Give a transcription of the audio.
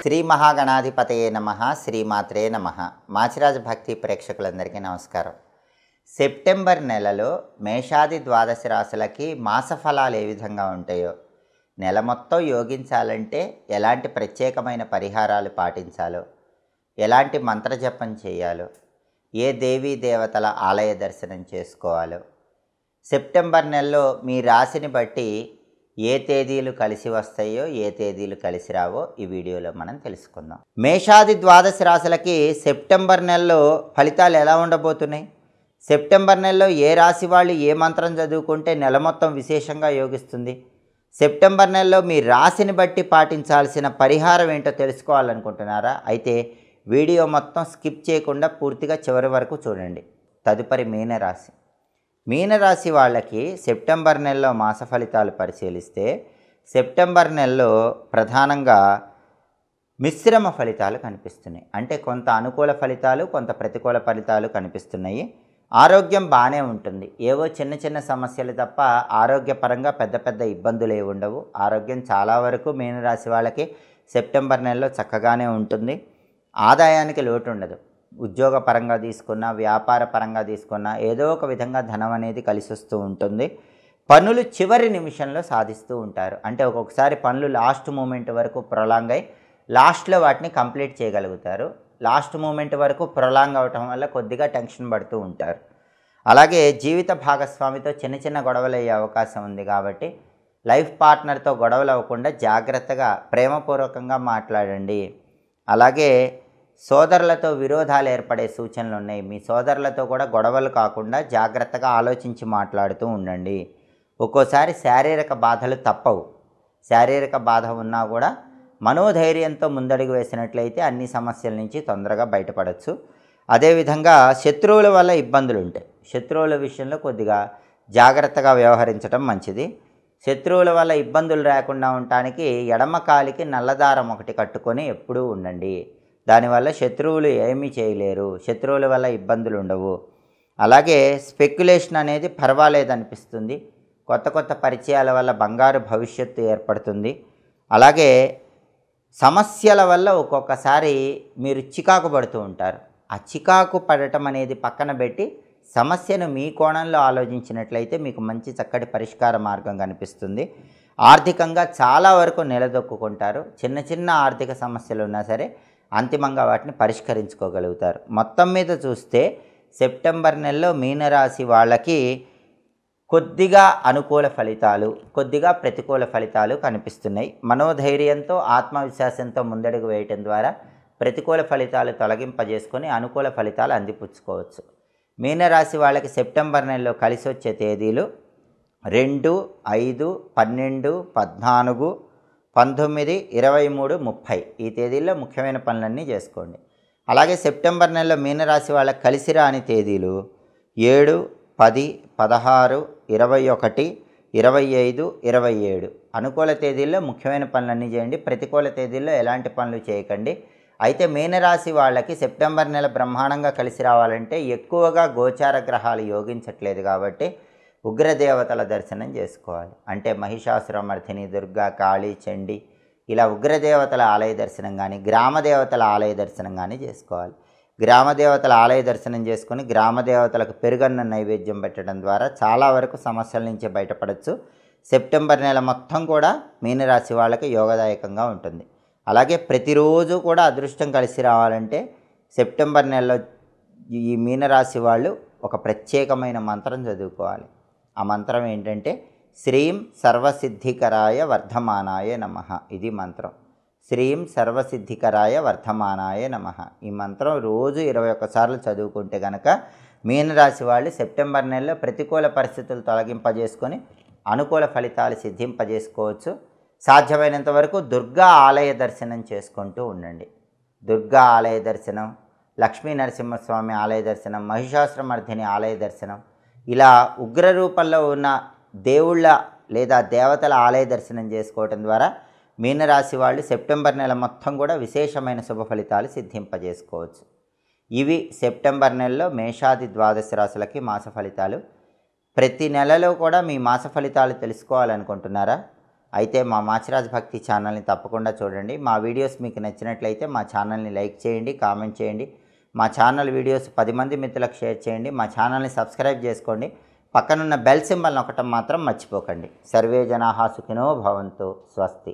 శ్రీ మహాగణాధిపతయే నమః, శ్రీమాత్రే నమః. మాచిరాజు భక్తి ప్రేక్షకులందరికీ నమస్కారం. సెప్టెంబర్ నెలలో మేషాది ద్వాదశ రాశులకి మాస ఫలాలు ఏ విధంగా ఉంటాయో, నెల మొత్తం యోగించాలంటే ఎలాంటి ప్రత్యేకమైన పరిహారాలు పాటించాలో, ఎలాంటి మంత్రజపం చేయాలో, ఏ దేవీ దేవతల ఆలయ దర్శనం చేసుకోవాలో, సెప్టెంబర్ నెలలో మీ రాశిని బట్టి ఏ తేదీలు కలిసి వస్తాయో, ఏ తేదీలు కలిసి రావో ఈ వీడియోలో మనం తెలుసుకుందాం. మేషాది ద్వాదశ రాశులకి సెప్టెంబర్ నెలలో ఫలితాలు ఎలా ఉండబోతున్నాయి, సెప్టెంబర్ నెలలో ఏ రాశి వాళ్ళు ఏ మంత్రం చదువుకుంటే నెల మొత్తం విశేషంగా యోగిస్తుంది, సెప్టెంబర్ నెలలో మీ రాశిని బట్టి పాటించాల్సిన పరిహారం ఏంటో తెలుసుకోవాలనుకుంటున్నారా? అయితే వీడియో మొత్తం స్కిప్ చేయకుండా పూర్తిగా చివరి వరకు చూడండి. తదుపరి మీనరాశి. మీనరాశి వాళ్ళకి సెప్టెంబర్ నెలలో మాస ఫలితాలు పరిశీలిస్తే సెప్టెంబర్ నెలలో ప్రధానంగా మిశ్రమ ఫలితాలు కనిపిస్తున్నాయి. అంటే కొంత అనుకూల ఫలితాలు, కొంత ప్రతికూల ఫలితాలు కనిపిస్తున్నాయి. ఆరోగ్యం బాగానే ఉంటుంది, ఏవో చిన్న చిన్న సమస్యలు తప్ప ఆరోగ్యపరంగా పెద్ద పెద్ద ఇబ్బందులు ఏవి ఉండవు. ఆరోగ్యం చాలా వరకు మీనరాశి వాళ్ళకి సెప్టెంబర్ నెలలో చక్కగానే ఉంటుంది. ఆదాయానికి లోటు ఉండదు. ఉద్యోగ పరంగా తీసుకున్నా, వ్యాపార పరంగా తీసుకున్నా ఏదో ఒక విధంగా ధనం అనేది కలిసి వస్తూ ఉంటుంది. పనులు చివరి నిమిషంలో సాధిస్తూ ఉంటారు. అంటే ఒక్కొక్కసారి పనులు లాస్ట్ మూమెంట్ వరకు ప్రొలాంగ్ అయ్యి లాస్ట్లో వాటిని కంప్లీట్ చేయగలుగుతారు. లాస్ట్ మూమెంట్ వరకు ప్రొలాంగ్ అవటం వల్ల కొద్దిగా టెన్షన్ పడుతూ ఉంటారు. అలాగే జీవిత భాగస్వామితో చిన్న చిన్న గొడవలు అయ్యే అవకాశం ఉంది. కాబట్టి లైఫ్ పార్ట్నర్తో గొడవలు అవ్వకుండా జాగ్రత్తగా ప్రేమపూర్వకంగా మాట్లాడండి. అలాగే సోదరులతో విరోధాలు ఏర్పడే సూచనలు ఉన్నాయి. మీ సోదరులతో కూడా గొడవలు కాకుండా జాగ్రత్తగా ఆలోచించి మాట్లాడుతూ ఉండండి. ఒక్కోసారి శారీరక బాధలు తప్పవు. శారీరక బాధ ఉన్నా కూడా మనోధైర్యంతో ముందడుగు వేసినట్లయితే అన్ని సమస్యల నుంచి తొందరగా బయటపడవచ్చు. అదేవిధంగా శత్రువుల వల్ల ఇబ్బందులు ఉంటాయి. శత్రువుల విషయంలో కొద్దిగా జాగ్రత్తగా వ్యవహరించడం మంచిది. శత్రువుల వల్ల ఇబ్బందులు రాకుండా ఉండటానికి ఎడమ కాలికి నల్లదారం ఒకటి కట్టుకొని ఎప్పుడూ ఉండండి. దానివల్ల శత్రువులు ఏమీ చేయలేరు. శత్రువుల వల్ల ఇబ్బందులు ఉండవు. అలాగే స్పెక్యులేషన్ అనేది పర్వాలేదనిపిస్తుంది. కొత్త కొత్త పరిచయాల వల్ల బంగారు భవిష్యత్తు ఏర్పడుతుంది. అలాగే సమస్యల వల్ల ఒక్కొక్కసారి మీరు చికాకు పడుతూ ఉంటారు. ఆ చికాకు పడటం అనేది పక్కన పెట్టి సమస్యను మీ కోణంలో ఆలోచించినట్లయితే మీకు మంచి చక్కటి పరిష్కార మార్గం కనిపిస్తుంది. ఆర్థికంగా చాలా వరకు నిలదొక్కుంటారు. చిన్న చిన్న ఆర్థిక సమస్యలు ఉన్నా సరే అంతిమంగా వాటిని పరిష్కరించుకోగలుగుతారు. మొత్తం మీద చూస్తే సెప్టెంబర్ నెలలో మీనరాశి వాళ్ళకి కొద్దిగా అనుకూల ఫలితాలు, కొద్దిగా ప్రతికూల ఫలితాలు కనిపిస్తున్నాయి. మనోధైర్యంతో, ఆత్మవిశ్వాసంతో ముందడుగు వేయటం ద్వారా ప్రతికూల ఫలితాలు తొలగింపజేసుకొని అనుకూల ఫలితాలు అందిపుచ్చుకోవచ్చు. మీనరాశి వాళ్ళకి సెప్టెంబర్ నెలలో కలిసి వచ్చే తేదీలు 2, 5, 12, 14, 19, 23, 30 ఈ తేదీల్లో ముఖ్యమైన పనులన్నీ చేసుకోండి. అలాగే సెప్టెంబర్ నెలలో మీనరాశి వాళ్ళకి కలిసి రాని తేదీలు 7, 10, 16, 21, 25, 27 అనుకూల తేదీల్లో ముఖ్యమైన పనులన్నీ చేయండి. ప్రతికూల తేదీల్లో ఎలాంటి పనులు చేయకండి. అయితే మీనరాశి వాళ్ళకి సెప్టెంబర్ నెల బ్రహ్మాండంగా కలిసి రావాలంటే ఎక్కువగా గోచార గ్రహాలు యోగించట్లేదు. కాబట్టి ఉగ్రదేవతల దర్శనం చేసుకోవాలి. అంటే మహిషాసురమర్ధిని, దుర్గా, కాళీ, చండి ఇలా ఉగ్రదేవతల ఆలయ దర్శనం కానీ, గ్రామదేవతల ఆలయ దర్శనం కానీ చేసుకోవాలి. గ్రామదేవతల ఆలయ దర్శనం చేసుకొని గ్రామదేవతలకు పెరుగన్న నైవేద్యం పెట్టడం ద్వారా చాలా వరకు సమస్యల నుంచి బయటపడవచ్చు. సెప్టెంబర్ నెల మొత్తం కూడా మీనరాశి వాళ్ళకి యోగదాయకంగా ఉంటుంది. అలాగే ప్రతిరోజు కూడా అదృష్టం కలిసి రావాలంటే సెప్టెంబర్ నెలలో ఈ మీనరాశి వాళ్ళు ఒక ప్రత్యేకమైన మంత్రం చదువుకోవాలి. ఆ మంత్రం ఏంటంటే శ్రీం సర్వసిద్ధికరాయ వర్ధమానాయ నమః. ఇది మంత్రం. శ్రీం సర్వసిద్ధికరాయ వర్ధమానాయ నమః. ఈ మంత్రం రోజు 21 సార్లు చదువుకుంటే కనుక మీనరాశి వాళ్ళు సెప్టెంబర్ నెలలో ప్రతికూల పరిస్థితులు తొలగింపజేసుకొని అనుకూల ఫలితాలు సిద్ధింపజేసుకోవచ్చు. సాధ్యమైనంత వరకు దుర్గా ఆలయ దర్శనం చేసుకుంటూ ఉండండి. దుర్గా ఆలయ దర్శనం, లక్ష్మీ నరసింహస్వామి ఆలయ దర్శనం, మహిషాసురమర్ధిని ఆలయ దర్శనం ఇలా ఉగ్ర రూపంలో ఉన్న దేవుళ్ళ లేదా దేవతల ఆలయ దర్శనం చేసుకోవటం ద్వారా మీనరాశి వాళ్ళు సెప్టెంబర్ నెల మొత్తం కూడా విశేషమైన శుభ ఫలితాలు సిద్ధింపజేసుకోవచ్చు. ఇవి సెప్టెంబర్ నెలలో మేషాది ద్వాదశ రాశులకి మాస ఫలితాలు. ప్రతి నెలలో కూడా మీ మాస ఫలితాలు తెలుసుకోవాలనుకుంటున్నారా? అయితే మా మాచిరాజ్ భక్తి ఛానల్ని తప్పకుండా చూడండి. మా వీడియోస్ మీకు నచ్చినట్లయితే మా ఛానల్ని లైక్ చేయండి, కామెంట్ చేయండి. మా ఛానల్ వీడియోస్ 10 మంది మిత్రులకు షేర్ చేయండి. మా ఛానల్ని సబ్స్క్రైబ్ చేసుకోండి. పక్కనున్న బెల్ సింబల్ నొక్కటం మాత్రం మర్చిపోకండి. సర్వే జనాః సుఖినో భవంతు. స్వస్తి.